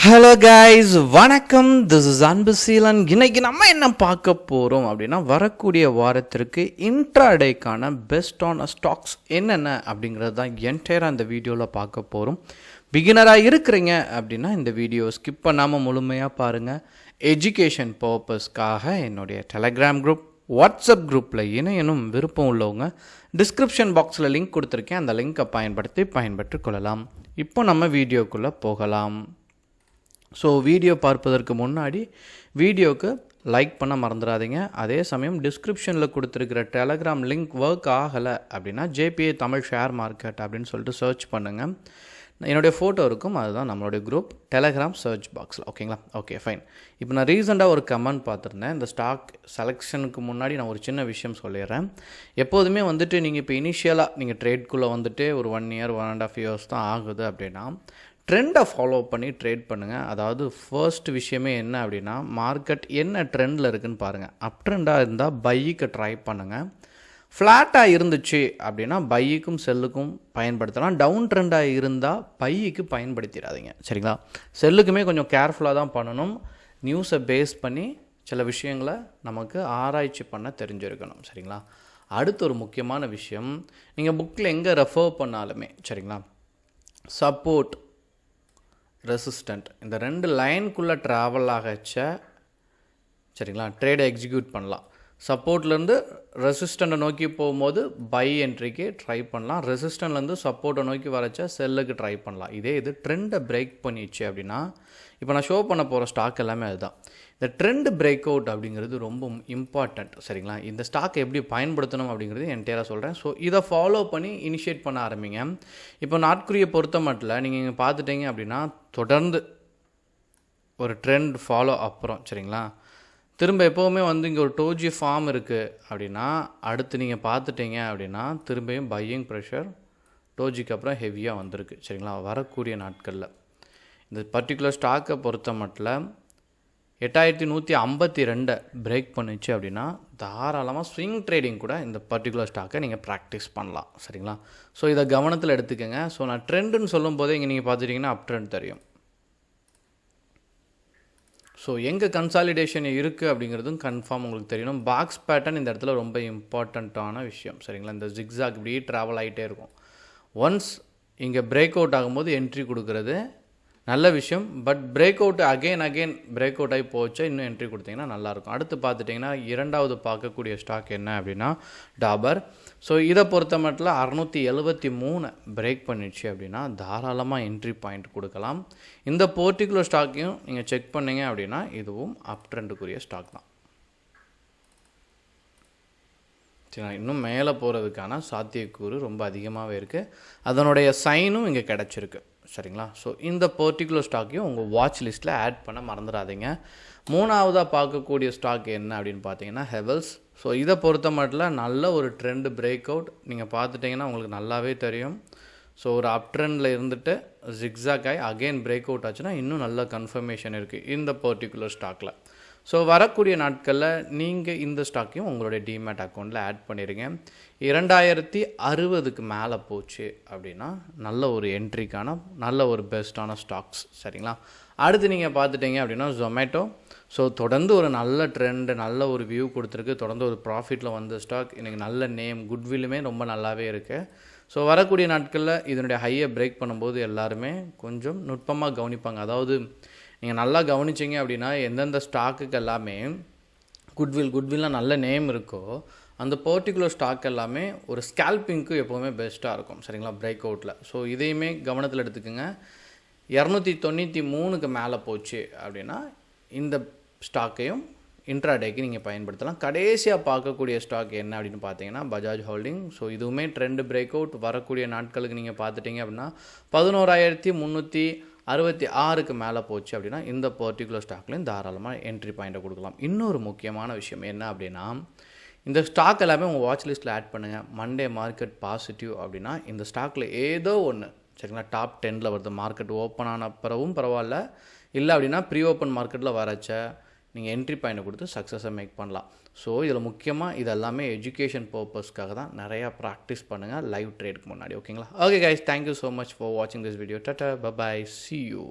Hello guys, வணக்கம். This is Anbuseelan. இன்னைக்கு நம்ம என்ன பார்க்க போகிறோம் அப்படின்னா, வரக்கூடிய வாரத்திற்கு இன்ட்ராடேக்கான பெஸ்டான ஸ்டாக்ஸ் என்னென்ன அப்படிங்கிறது தான் என்டையராக இந்த வீடியோவில் பார்க்க போகிறோம். பிகினராக இருக்கிறீங்க அப்படின்னா இந்த வீடியோ ஸ்கிப் பண்ணாமல் முழுமையாக பாருங்கள். எஜுகேஷன் பர்பஸ்க்காக என்னுடைய டெலகிராம் குரூப், வாட்ஸ்அப் குரூப்பில் இணையனும் விருப்பம் உள்ளவங்க டிஸ்கிரிப்ஷன் பாக்ஸில் லிங்க் கொடுத்துருக்கேன். அந்த லிங்க்கை பயன்படுத்தி கொள்ளலாம். இப்போ நம்ம வீடியோக்குள்ளே போகலாம். ஸோ வீடியோ பார்ப்பதற்கு முன்னாடி வீடியோவுக்கு லைக் பண்ண மறந்துடாதீங்க. அதே சமயம் டிஸ்கிரிப்ஷனில் கொடுத்துருக்கிற டெலகிராம் லிங்க் ஒர்க் ஆகலை அப்படின்னா ஜேபிஏ தமிழ் ஷேர் மார்க்கெட் அப்படின்னு சொல்லிட்டு சர்ச் பண்ணுங்கள். என்னுடைய ஃபோட்டோ இருக்கும், அதுதான் நம்மளுடைய குரூப் டெலகிராம் சர்ச் பாக்ஸில். ஓகேங்களா? Okay, fine. இப்போ நான் ரீசெண்டாக ஒரு கமெண்ட் பார்த்துருந்தேன். இந்த ஸ்டாக் செலெக்ஷனுக்கு முன்னாடி நான் ஒரு சின்ன விஷயம் சொல்லிடுறேன். எப்போதுமே நீங்கள் இப்போ இனிஷியலாக நீங்கள் ட்ரேட்குள்ளே ஒரு 1 இயர் 1.5 இயர்ஸ் தான் ஆகுது அப்படின்னா ட்ரெண்டை ஃபாலோ பண்ணி ட்ரேட் பண்ணுங்கள். அதாவது ஃபர்ஸ்ட் விஷயமே என்ன அப்படின்னா, மார்க்கெட் என்ன ட்ரெண்டில் இருக்குதுன்னு பாருங்கள். அப் ட்ரெண்டாக இருந்தால் பைக்கு ட்ரை பண்ணுங்கள். ஃப்ளாட்டாக இருந்துச்சு அப்படின்னா பைக்கும் செல்லுக்கும் பயன்படுத்தலாம். டவுன் ட்ரெண்டாக இருந்தால் பைக்கு பயன்படுத்திடாதீங்க, சரிங்களா? செல்லுக்குமே கொஞ்சம் கேர்ஃபுல்லாக தான் பண்ணணும். நியூஸை பேஸ் பண்ணி சில விஷயங்களை நமக்கு ஆராய்ச்சி பண்ண தெரிஞ்சிருக்கணும், சரிங்களா? அடுத்து ஒரு முக்கியமான விஷயம், நீங்கள் புக்கில் எங்கே ரெஃபர் பண்ணாலுமே சரிங்களா, சப்போர்ட், ரெசிஸ்டண்ட், இந்த 2 லைனுக்குள்ளே ட்ராவல் ஆகச்ச சரிங்களா ட்ரேடை எக்ஸிக்யூட் பண்ணலாம். சப்போர்ட்லேருந்து ரெசிஸ்டண்ட்டை நோக்கி போகும்போது பை என்ட்ரிக்கு ட்ரை பண்ணலாம். ரெசிஸ்டன்ட்லேருந்து சப்போர்ட்டை நோக்கி வரச்சா செல்லுக்கு ட்ரை பண்ணலாம். இது ட்ரெண்டை பிரேக் பண்ணிடுச்சு அப்படின்னா, இப்போ நான் ஷோ பண்ண போகிற ஸ்டாக் எல்லாமே அதுதான். இந்த ட்ரெண்ட் பிரேக் அவுட் அப்படிங்கிறது ரொம்ப இம்பார்ட்டண்ட், சரிங்களா? இந்த ஸ்டாக்கை எப்படி பயன்படுத்தணும் அப்படிங்கிறது என்டையராக சொல்கிறேன். ஸோ இதை ஃபாலோ பண்ணி இனிஷியேட் பண்ண ஆரம்பிங்க. இப்போ நாட்குறியை பொறுத்த மட்டும் நீங்கள் இங்கே பார்த்துட்டீங்க அப்படின்னா தொடர்ந்து ஒரு ட்ரெண்ட் ஃபாலோ அப்புறம் சரிங்களா, திரும்ப எப்போவுமே இங்கே ஒரு டோஜி ஃபார்ம் இருக்குது அப்படின்னா அடுத்து நீங்கள் பார்த்துட்டீங்க அப்படின்னா திரும்பியும் பையிங் ப்ரெஷர் டோஜிக்கு அப்புறம் ஹெவியாக வந்திருக்கு, சரிங்களா? வரக்கூடிய நாட்களில் இந்த பர்டிகுலர் ஸ்டாக்கை பொறுத்த மட்டும் 8152 பிரேக் பண்ணிச்சு அப்படின்னா தாராளமாக ஸ்விங் ட்ரேடிங் கூட இந்த பர்டிகுலர் ஸ்டாக்கை நீங்கள் ப்ராக்டிஸ் பண்ணலாம், சரிங்களா? ஸோ இதை கவனத்தில் எடுத்துக்கோங்க. ஸோ நான் ட்ரெண்டுன்னு சொல்லும் போதே இங்கே நீங்கள் பார்த்துட்டிங்கன்னா அப் ட்ரெண்ட் தெரியும். ஸோ எங்கே கன்சாலிடேஷன் இருக்குது அப்படிங்கிறதும் கன்ஃபார்ம் உங்களுக்கு தெரியணும். பாக்ஸ் பேட்டர்ன் இந்த இடத்துல ரொம்ப இம்பார்ட்டண்ட்டான விஷயம், சரிங்களா? இந்த ஜிக்ஸாக் இப்படி ட்ராவல் ஆகிட்டே இருக்கும். ஒன்ஸ் இங்கே பிரேக் அவுட் ஆகும்போது என்ட்ரி கொடுக்குறது நல்ல விஷயம். But break out again break out ஆகி போச்சா இன்னும் என்ட்ரி கொடுத்தீங்கன்னா நல்லாயிருக்கும். அடுத்து பார்த்துட்டிங்கன்னா இரண்டாவது பார்க்கக்கூடிய ஸ்டாக் என்ன அப்படின்னா டாபர். ஸோ இதை பொறுத்த மட்டும் 673 பிரேக் பண்ணிடுச்சு அப்படின்னா தாராளமாக என்ட்ரி பாயிண்ட் கொடுக்கலாம். இந்த பர்டிகுலர் ஸ்டாக்கையும் நீங்கள் செக் பண்ணிங்க அப்படின்னா இதுவும் அப் ட்ரெண்டுக்குரிய ஸ்டாக் தான், சரிங்களா? இன்னும் மேலே போகிறதுக்கான சாத்தியக்கூறு ரொம்ப அதிகமாகவே இருக்குது. அதனுடைய சைனும் இங்கே கிடச்சிருக்கு, சரிங்களா? ஸோ இந்த பர்டிகுலர் ஸ்டாக்கையும் உங்கள் வாட்ச் லிஸ்ட்டில் ஆட் பண்ண மறந்துடாதீங்க. மூணாவதாக பார்க்கக்கூடிய ஸ்டாக் என்ன அப்படின்னு பார்த்தீங்கன்னா ஹெவல்ஸ். ஸோ இதை பொறுத்த மட்டும் நல்ல ஒரு ட்ரெண்டு பிரேக் அவுட் நீங்கள் பார்த்துட்டிங்கன்னா உங்களுக்கு நல்லாவே தெரியும். ஸோ ஒரு அப் ட்ரெண்டில் இருந்துட்டு ஜிக்ஸாக் ஆகி அகெயின் பிரேக் அவுட் ஆச்சுன்னா இன்னும் நல்ல கன்ஃபர்மேஷன் இருக்குது இந்த பர்டிகுலர் ஸ்டாக்கில். ஸோ வரக்கூடிய நாட்களில் நீங்கள் இந்த ஸ்டாக்கையும் உங்களுடைய டிமேட் அக்கௌண்ட்டில் ஆட் பண்ணிடுங்க. 2060க்கு மேலே போச்சு அப்படின்னா நல்ல ஒரு என்ட்ரிக்கான நல்ல ஒரு பெஸ்ட்டான ஸ்டாக்ஸ், சரிங்களா? அடுத்து நீங்கள் பார்த்துட்டிங்க அப்படின்னா ஜொமேட்டோ. ஸோ தொடர்ந்து ஒரு நல்ல ட்ரெண்டு, நல்ல ஒரு வியூ கொடுத்துருக்கு. தொடர்ந்து ஒரு ப்ராஃபிட்டில் வந்த ஸ்டாக். எனக்கு நல்ல நேம், குட்வில்லுமே ரொம்ப நல்லாவே இருக்குது. ஸோ வரக்கூடிய நாட்களில் இதனுடைய ஹையை பிரேக் பண்ணும்போது எல்லாருமே கொஞ்சம் நுட்பமாக கவனிப்பாங்க. அதாவது நீங்கள் நல்லா கவனிச்சிங்க அப்படின்னா எந்தெந்த ஸ்டாக்குக்கு எல்லாமே குட்வில்லாம் நல்ல நேம் இருக்கோ அந்த பர்டிகுலர் ஸ்டாக் எல்லாமே ஒரு ஸ்கேல்பிங்க்கு எப்போவுமே பெஸ்ட்டாக இருக்கும், சரிங்களா? பிரேக் அவுட்டில். ஸோ இதையுமே கவனத்தில் எடுத்துக்கோங்க. 293க்கு மேலே போச்சு அப்படின்னா இந்த ஸ்டாக்கையும் இன்ட்ராடேக்கு நீங்கள் பயன்படுத்தலாம். கடைசியாக பார்க்கக்கூடிய ஸ்டாக் என்ன அப்படின்னு பார்த்தீங்கன்னா பஜாஜ் ஹோல்டிங். ஸோ இதுவுமே ட்ரெண்டு பிரேக் அவுட் வரக்கூடிய நாட்களுக்கு நீங்கள் பார்த்துட்டிங்க அப்படின்னா 11,366க்கு மேலே போச்சு அப்படின்னா இந்த பர்டிகுலர் ஸ்டாக்லேயும் தாராளமாக என்ட்ரி பாயிண்ட்டை கொடுக்கலாம். இன்னொரு முக்கியமான விஷயம் என்ன அப்படின்னா, இந்த ஸ்டாக் எல்லாமே உங்கள் வாட்ச் லிஸ்ட்டில் ஆட் பண்ணுங்கள். மண்டே மார்க்கெட் பாசிட்டிவ் அப்படின்னா இந்த ஸ்டாக்கில் ஏதோ ஒன்று, சரிங்களா, டாப் 10ல் வருது. மார்க்கெட் ஓப்பன் ஆன பிறவும் பரவாயில்ல, இல்லை அப்படின்னா ப்ரீ ஓப்பன் மார்க்கெட்டில் வரச்ச நீங்கள் என்ட்ரி பாயிண்ட்டை கொடுத்து சக்ஸஸை மேக் பண்ணலாம். ஸோ இதில் முக்கியமாக இது எல்லாமே எஜுகேஷன் பர்பஸ்க்காக தான். நிறையா ப்ராக்டிஸ் பண்ணுங்கள் லைவ் ட்ரேடுக்கு முன்னாடி, ஓகேங்களா? Okay guys, thank you so much for வாட்சிங் திஸ் வீடியோ. டாடா, பை, see you.